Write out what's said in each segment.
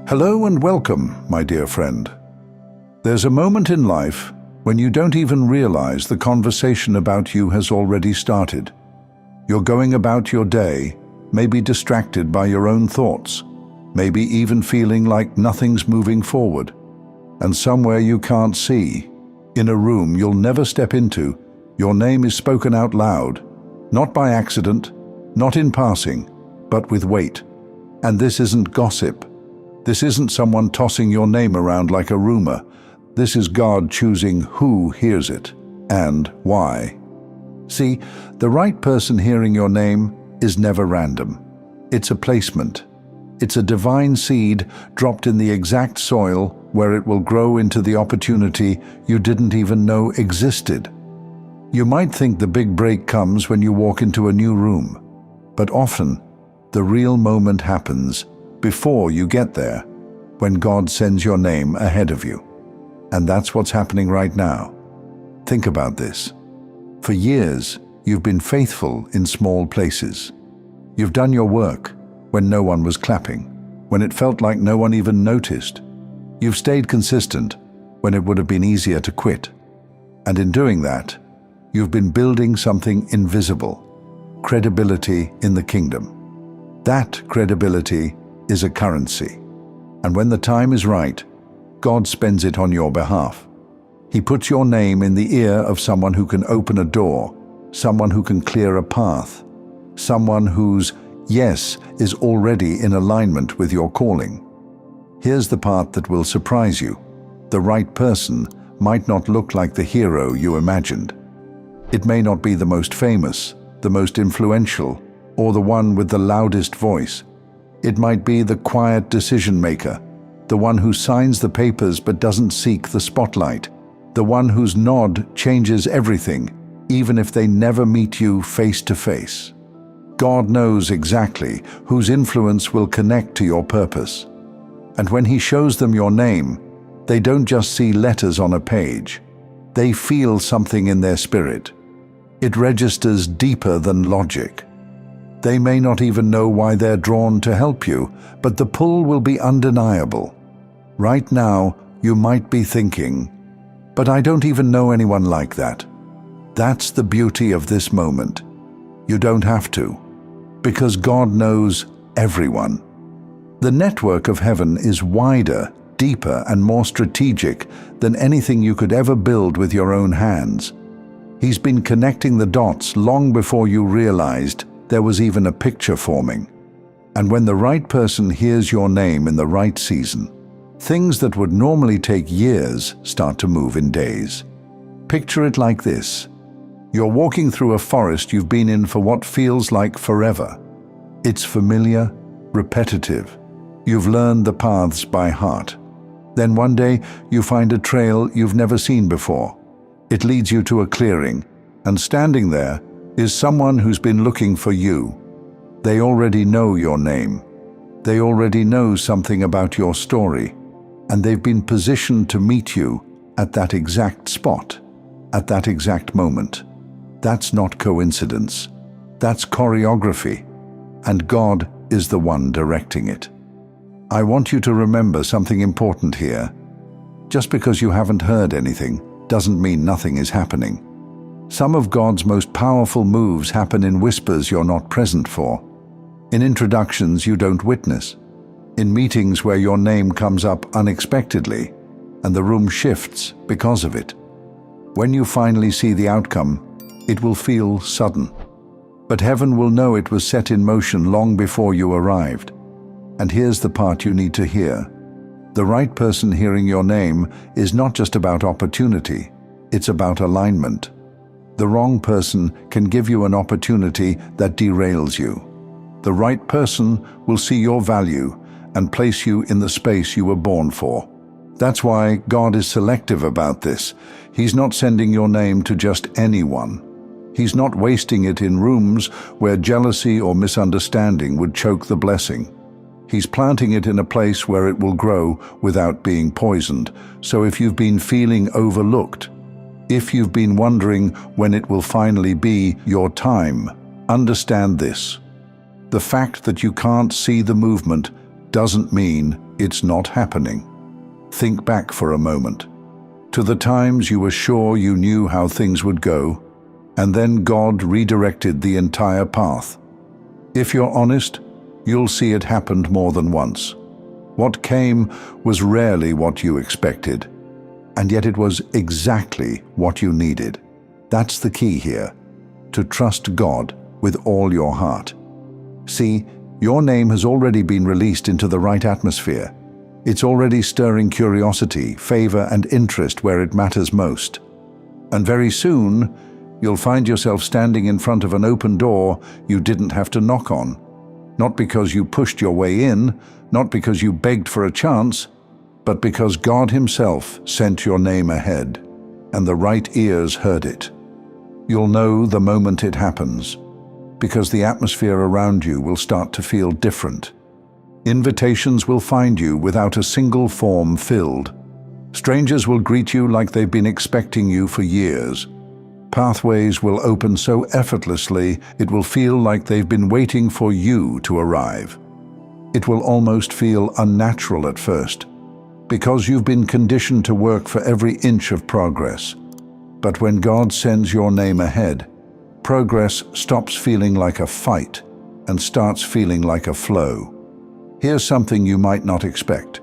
Hello and welcome, my dear friend. There's a moment in life when you don't even realize the conversation about you has already started. You're going about your day, maybe distracted by your own thoughts, maybe even feeling like nothing's moving forward. And somewhere you can't see, in a room you'll never step into, your name is spoken out loud, not by accident, not in passing, but with weight. And this isn't gossip. This isn't someone tossing your name around like a rumor. This is God choosing who hears it and why. See, the right person hearing your name is never random. It's a placement. It's a divine seed dropped in the exact soil where it will grow into the opportunity you didn't even know existed. You might think the big break comes when you walk into a new room, but often the real moment happens before you get there, when God sends your name ahead of you. And that's what's happening right now. Think about this. For years, you've been faithful in small places. You've done your work when no one was clapping, when it felt like no one even noticed. You've stayed consistent when it would have been easier to quit. And in doing that, you've been building something invisible, credibility in the kingdom. That credibility is a currency. And when the time is right, God spends it on your behalf. He puts your name in the ear of someone who can open a door, someone who can clear a path, someone whose yes is already in alignment with your calling. Here's the part that will surprise you. The right person might not look like the hero you imagined. It may not be the most famous, the most influential, or the one with the loudest voice. It might be the quiet decision maker, the one who signs the papers but doesn't seek the spotlight, the one whose nod changes everything, even if they never meet you face to face. God knows exactly whose influence will connect to your purpose. And when He shows them your name, they don't just see letters on a page. They feel something in their spirit. It registers deeper than logic. They may not even know why they're drawn to help you, but the pull will be undeniable. Right now, you might be thinking, "But I don't even know anyone like that." That's the beauty of this moment. You don't have to, because God knows everyone. The network of heaven is wider, deeper, and more strategic than anything you could ever build with your own hands. He's been connecting the dots long before you realized there was even a picture forming. And when the right person hears your name in the right season, things that would normally take years start to move in days. Picture it like this. You're walking through a forest you've been in for what feels like forever. It's familiar, repetitive. You've learned the paths by heart. Then one day you find a trail you've never seen before. It leads you to a clearing, and standing there is someone who's been looking for you. They already know your name. They already know something about your story, and they've been positioned to meet you at that exact spot, at that exact moment. That's not coincidence. That's choreography, and God is the one directing it. I want you to remember something important here. Just because you haven't heard anything doesn't mean nothing is happening. Some of God's most powerful moves happen in whispers you're not present for, in introductions you don't witness, in meetings where your name comes up unexpectedly and the room shifts because of it. When you finally see the outcome, it will feel sudden, but heaven will know it was set in motion long before you arrived. And here's the part you need to hear. The right person hearing your name is not just about opportunity, it's about alignment. The wrong person can give you an opportunity that derails you. The right person will see your value and place you in the space you were born for. That's why God is selective about this. He's not sending your name to just anyone. He's not wasting it in rooms where jealousy or misunderstanding would choke the blessing. He's planting it in a place where it will grow without being poisoned. So if you've been feeling overlooked, if you've been wondering when it will finally be your time, understand this. The fact that you can't see the movement doesn't mean it's not happening. Think back for a moment to the times you were sure you knew how things would go, and then God redirected the entire path. If you're honest, you'll see it happened more than once. What came was rarely what you expected, and yet it was exactly what you needed. That's the key here, to trust God with all your heart. See, your name has already been released into the right atmosphere. It's already stirring curiosity, favor, and interest where it matters most. And very soon, you'll find yourself standing in front of an open door you didn't have to knock on. Not because you pushed your way in, not because you begged for a chance, but because God Himself sent your name ahead, and the right ears heard it. You'll know the moment it happens, because the atmosphere around you will start to feel different. Invitations will find you without a single form filled. Strangers will greet you like they've been expecting you for years. Pathways will open so effortlessly it will feel like they've been waiting for you to arrive. It will almost feel unnatural at first, because you've been conditioned to work for every inch of progress. But when God sends your name ahead, progress stops feeling like a fight and starts feeling like a flow. Here's something you might not expect.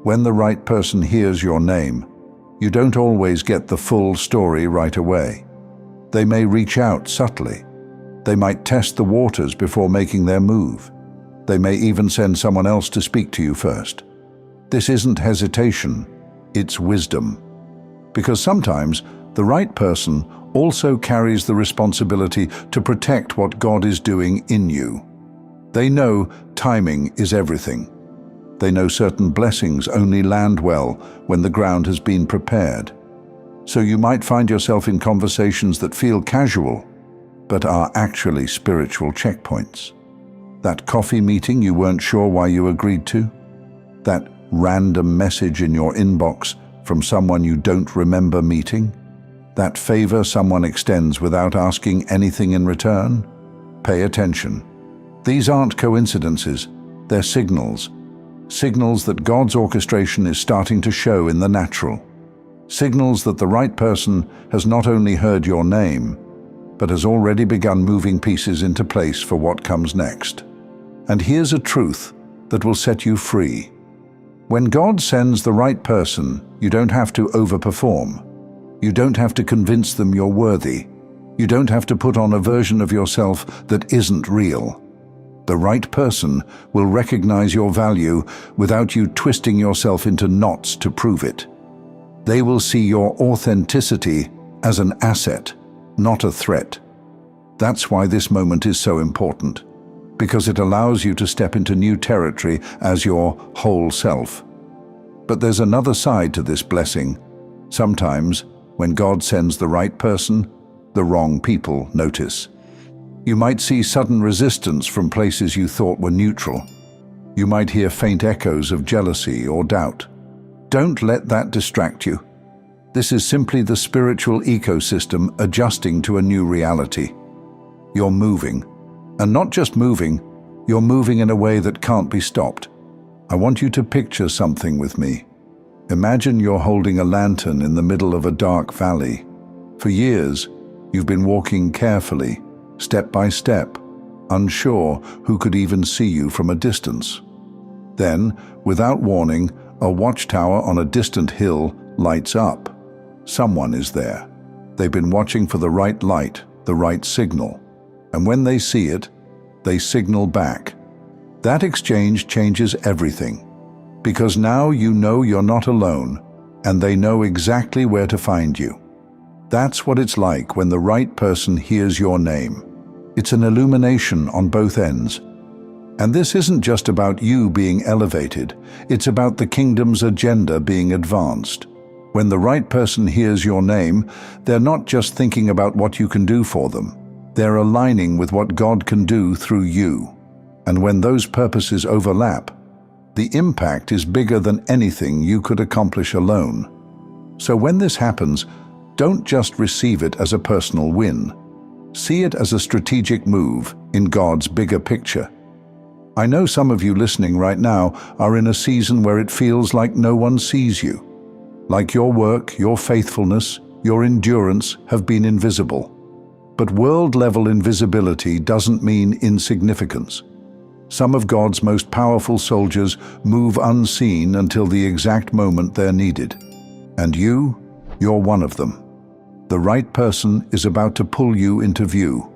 When the right person hears your name, you don't always get the full story right away. They may reach out subtly. They might test the waters before making their move. They may even send someone else to speak to you first. This isn't hesitation, it's wisdom. Because sometimes the right person also carries the responsibility to protect what God is doing in you. They know timing is everything. They know certain blessings only land well when the ground has been prepared. So you might find yourself in conversations that feel casual, but are actually spiritual checkpoints. That coffee meeting you weren't sure why you agreed to? That random message in your inbox from someone you don't remember meeting? That favor someone extends without asking anything in return? Pay attention. These aren't coincidences, they're signals. Signals that God's orchestration is starting to show in the natural. Signals that the right person has not only heard your name, but has already begun moving pieces into place for what comes next. And here's a truth that will set you free. When God sends the right person, you don't have to overperform. You don't have to convince them you're worthy. You don't have to put on a version of yourself that isn't real. The right person will recognize your value without you twisting yourself into knots to prove it. They will see your authenticity as an asset, not a threat. That's why this moment is so important, because it allows you to step into new territory as your whole self. But there's another side to this blessing. Sometimes, when God sends the right person, the wrong people notice. You might see sudden resistance from places you thought were neutral. You might hear faint echoes of jealousy or doubt. Don't let that distract you. This is simply the spiritual ecosystem adjusting to a new reality. You're moving, and not just moving, you're moving in a way that can't be stopped. I want you to picture something with me. Imagine you're holding a lantern in the middle of a dark valley. For years, you've been walking carefully, step by step, unsure who could even see you from a distance. Then, without warning, a watchtower on a distant hill lights up. Someone is there. They've been watching for the right light, the right signal. And when they see it, they signal back. That exchange changes everything, because now you know you're not alone, and they know exactly where to find you. That's what it's like when the right person hears your name. It's an illumination on both ends. And this isn't just about you being elevated, it's about the kingdom's agenda being advanced. When the right person hears your name, they're not just thinking about what you can do for them. They're aligning with what God can do through you. And when those purposes overlap, the impact is bigger than anything you could accomplish alone. So when this happens, don't just receive it as a personal win. See it as a strategic move in God's bigger picture. I know some of you listening right now are in a season where it feels like no one sees you. Like your work, your faithfulness, your endurance have been invisible. But world-level invisibility doesn't mean insignificance. Some of God's most powerful soldiers move unseen until the exact moment they're needed. And you're one of them. The right person is about to pull you into view.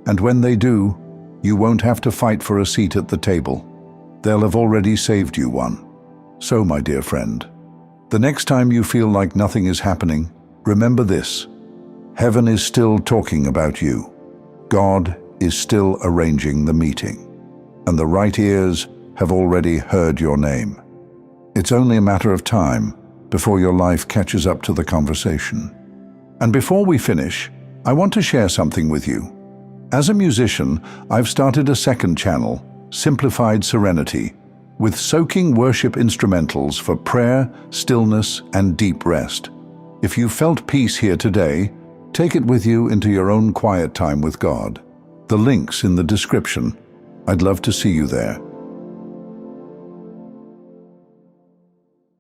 And when they do, you won't have to fight for a seat at the table. They'll have already saved you one. So, my dear friend, the next time you feel like nothing is happening, remember this: heaven is still talking about you. God is still arranging the meeting. And the right ears have already heard your name. It's only a matter of time before your life catches up to the conversation. And before we finish, I want to share something with you. As a musician, I've started a second channel, Simplified Serenity, with soaking worship instrumentals for prayer, stillness, and deep rest. If you felt peace here today, take it with you into your own quiet time with God. The link's in the description. I'd love to see you there.